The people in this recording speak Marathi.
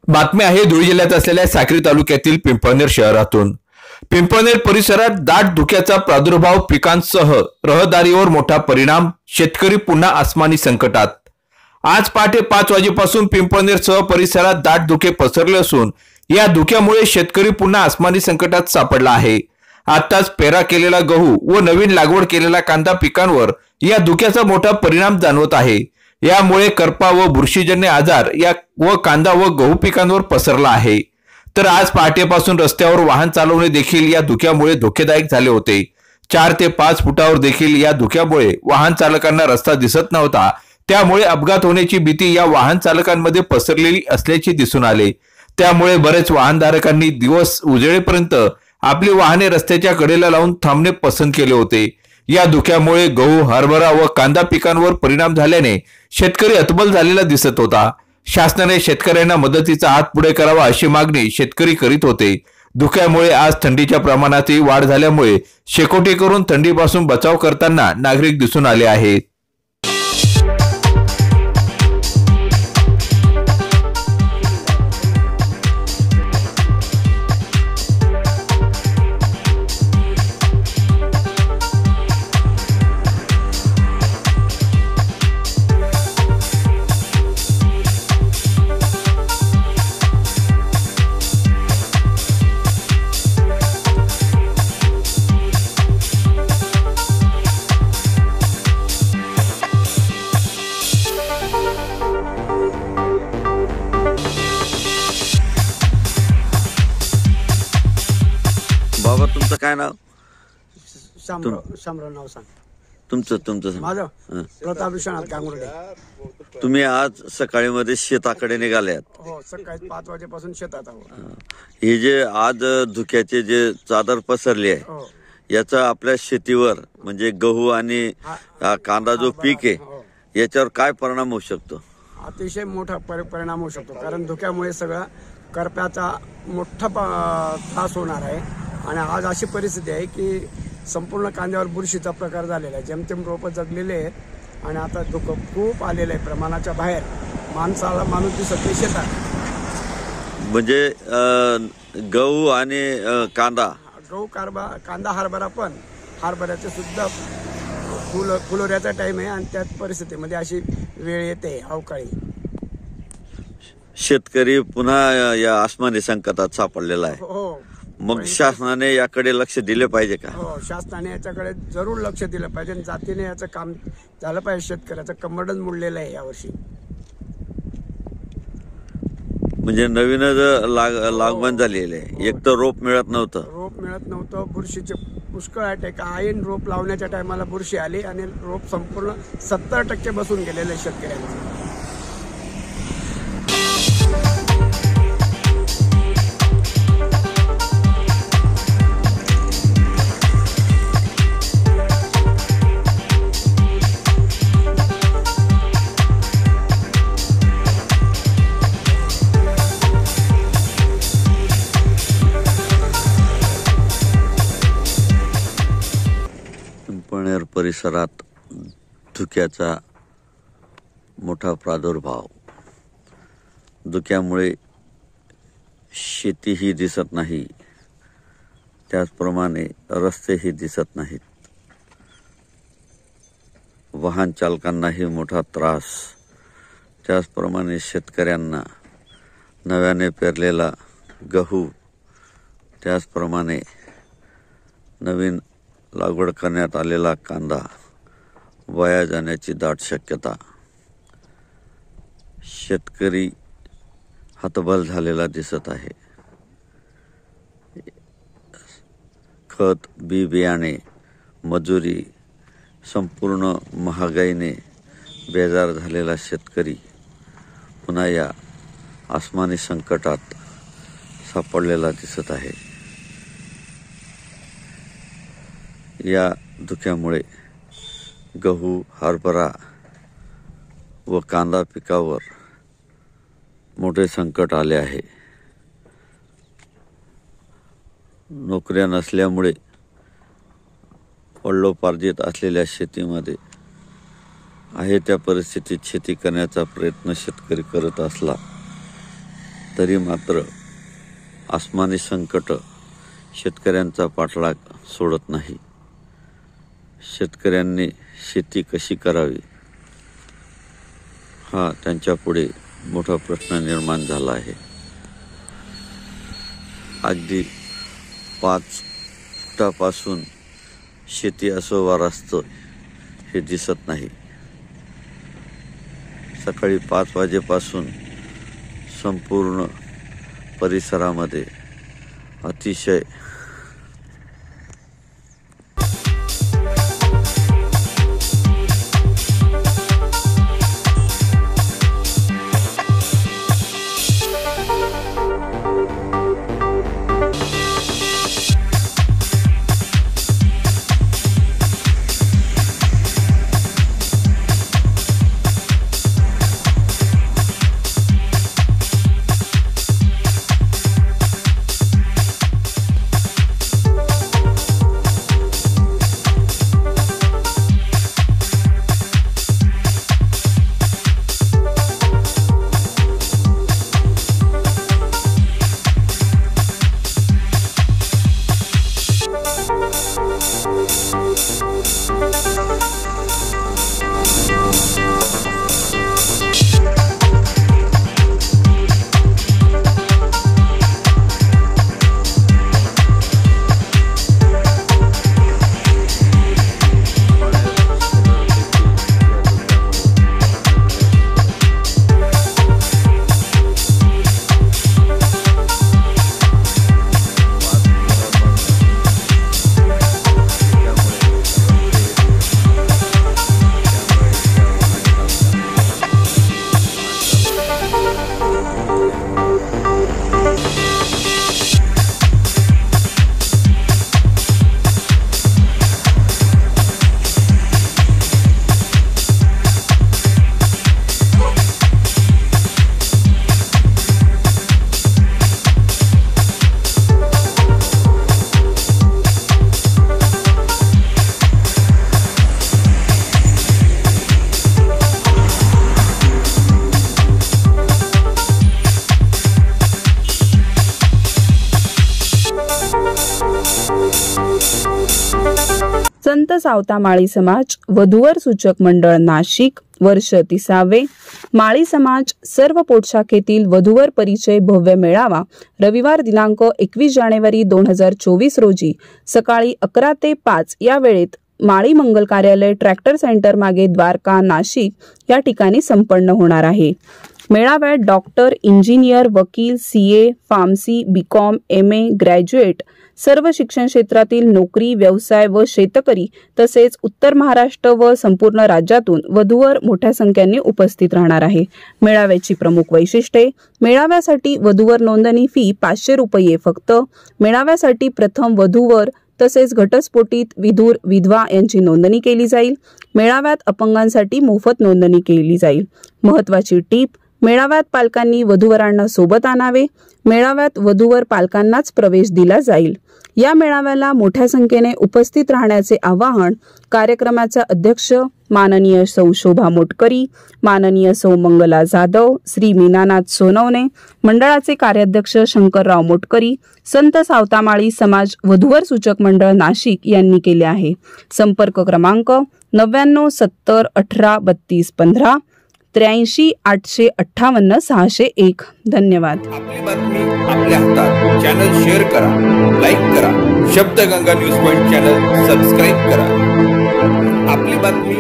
बातमी आहे धुळे जिल्ह्यात असलेल्या साक्री तालुक्यातील पिंपळनेर शहरातून। पिंपळनेर परिसरात दाट धुक्याचा प्रादुर्भाव, पिकांसह रहदारीवर मोठा परिणाम, शेतकरी पुन्हा आसमानी संकटात। आज पहाटे 5 वाजेपासून पिंपळनेरसह परिसरात दाट धुके पसरले असून या धुक्यामुळे शेतकरी पुन्हा आसमानी संकटात सापडला आहे। आताच पेरा केलेला गहू व नवीन लागवड केलेला कांदा पिकांवर या धुक्याचा मोठा परिणाम जाणवत आहे। यामुळे करपा व बुरशीजन्य आजार या कांदा व गहू पिकांवर पसरला आहे। तर आज पहाटेपासून रस्त्यावर वाहन चालवणे देखील या धुक्यामुळे धोकेदायक झाले होते। 4 ते 5 फुटावर देखील या धुक्यामुळे वाहन चालकांना रस्ता दिसत नव्हता। त्यामुळे अपघात होण्याची भीती या वाहन चालकांमध्ये पसरलेली असल्याचे दिसून आले। त्यामुळे बरेच वाहनधारकांनी दिवस उजेडेपर्यंत आपली वाहने रस्त्याच्या कडेला लावून थांबणे पसंत केले होते। या धुक्यामुळे गहू, हरभरा व कांदा पिकांवर परिणाम झाल्याने शेतकरी हतबल झालेला दिसत होता। शासनाने शेतकऱ्यांना मदतीचा हात पुढे करावा अशी मागणी शेतकरी करीत होते। धुक्यामुळे आज थंडीच्या प्रमाणातही वाढ झाल्यामुळे शेकोटी करून थंडीपासून बचाव करताना नागरिक दिसून आले आहेत। बाबा तुमचं काय नाव? शामराव नाव सांग। तुमचं सांग। माझं प्रताप विश्वनाथ गांगुर्डे। तुम्ही आज सकाळी मध्ये शेताकडे निघाल्यात? हो, सकाळी 5 वाजेपासून शेतात आहोत। हे जे आज धुक्याचे जे चादर पसरली आहे याचा आपल्या शेतीवर म्हणजे गहू आणि कांदा जो पीक आहे याच्यावर काय परिणाम होऊ शकतो? अतिशय मोठा परिणाम होऊ शकतो, कारण धुक्यामुळे सगळा करप्याचा मोठा त्रास होणार आहे। आणि आज अशी परिस्थिती आहे की संपूर्ण कांद्यावर बुरशीचा प्रकार झालेला आहे। जेमतेम रोपं जगलेले आहेत आणि आता धुकं खूप आलेलं आहे प्रमाणाच्या बाहेर। माणूस दिसत नाही शेतात। म्हणजे गहू आणि कांदा कांदा हरभरा, पण हरभऱ्याचे सुद्धा फुलोऱ्याचा टाइम आहे आणि त्याच परिस्थितीमध्ये अशी वेळ येते अवकाळी। शेतकरी पुन्हा या आसमानी संकटात सापडलेला आहे। हो, मग शासनाने याकडे लक्ष दिले पाहिजे का? हो, शासनाने याच्याकडे जरूर लक्ष दिलं पाहिजे आणि जातीने याचं काम झालं पाहिजे। शेतकऱ्याचं कंबरडच मुडलेलं आहे यावर्षी। म्हणजे नवीनच लागवण झालेली आहे। एक तर रोप मिळत नव्हतं, बुरशीचे पुष्कळ अटॅक। ऐन रोप लावण्याच्या टायमाला बुरशी आली आणि रोप संपूर्ण 70% बसून गेलेलं आहे शेतकऱ्यांचं। पिंपळनेर परिसरात धुक्याचा मोठा प्रादुर्भाव। धुक्यामुळे शेतीही दिसत नाही, त्याचप्रमाणे रस्तेही दिसत नाहीत। वाहन चालकांनाही मोठा त्रास, त्याचप्रमाणे शेतकऱ्यांना नव्याने पेरलेला गहू, त्याचप्रमाणे नवीन लागवड करण्यात आलेला कांदा वाया जाण्याची दाट शक्यता। शेतकरी हतबल झालेला दिसत आहे। खत, बी बियाणे, मजुरी संपूर्ण महागाईने बेजार झालेला शेतकरी पुन्हा या आसमानी संकटात सापडलेला दिसत आहे। या धुक्यामुळे गहू, हरभरा व कांदा पिकावर मोठे संकट आले आहे। नोकऱ्या नसल्यामुळे वडिलोपार्जित असलेल्या शेतीमध्ये आहे त्या परिस्थितीत शेती करण्याचा प्रयत्न शेतकरी करत असला तरी मात्र आसमानी संकट शेतकऱ्यांचा पाठलाग सोडत नाही। शेतकऱ्यांनी शेती कशी करावी हा त्यांच्यापुढे मोठा प्रश्न निर्माण झाला आहे। अगदी 5 फुटापासून शेती असो वा रस्तो हे दिसत नाही। सकाळी 5 वाजेपासून संपूर्ण परिसरामध्ये अतिशय संत सावता माळी समाज वधूवर सूचक मंडळ नाशिक वर्ष 30वे माळी समाज सर्व पोटशाखेतील वधूवर परिचय भव्य मेळावा रविवार दिनांक 21 जानेवारी 2024 रोजी सकाळी 11 ते 5 या वेळेत माळी मंगल कार्यालय ट्रॅक्टर सेंटर मागे द्वारका नाशिक या ठिकाणी संपन्न होणार आहे। मेळाव्यात डॉक्टर, इंजिनियर, वकील, CA, pharmacy, BCom, MA, graduate सर्व शिक्षण क्षेत्रातील नोकरी, व्यवसाय व शेतकरी तसेच उत्तर महाराष्ट्र व संपूर्ण राज्यातून वधूवर मोठ्या संख्येने उपस्थित राहणार आहे। मेळाव्याची प्रमुख वैशिष्ट्ये: मेळाव्यासाठी वधूवर नोंदणी फी 500 रुपये फक्त। मेळाव्यासाठी प्रथम वधूवर तसेच घटस्फोटित विधूर विधवा यांची नोंदणी केली जाईल। मेळाव्यात अपंगांसाठी मोफत नोंदणी केली जाईल। महत्त्वाची टीप: मेळाव्यात पालकांनी वधूवरांना सोबत आणावे। मेळाव्यात वधूवर पालकांनाच प्रवेश दिला जाईल। या मेळाव्याला मोठ्या संख्येने उपस्थित राहण्याचे आवाहन कार्यक्रमाचा अध्यक्ष माननीय सौ शोभा मोटकरी, माननीय सौ मंगला जाधव, श्री मीनानाथ सोनवणे, मंडळाचे कार्याध्यक्ष शंकरराव मोटकरी, संत सावतामाळी समाज वधूवर सूचक मंडळ नाशिक यांनी केले आहे। संपर्क क्रमांक 99 70 18 32 15 83 858 601। धन्यवाद। आपली बातमी आपल्या हातात। चॅनल शेअर करा, लाईक करा। Shabdganga news point channel subscribe करा। आपली बातमी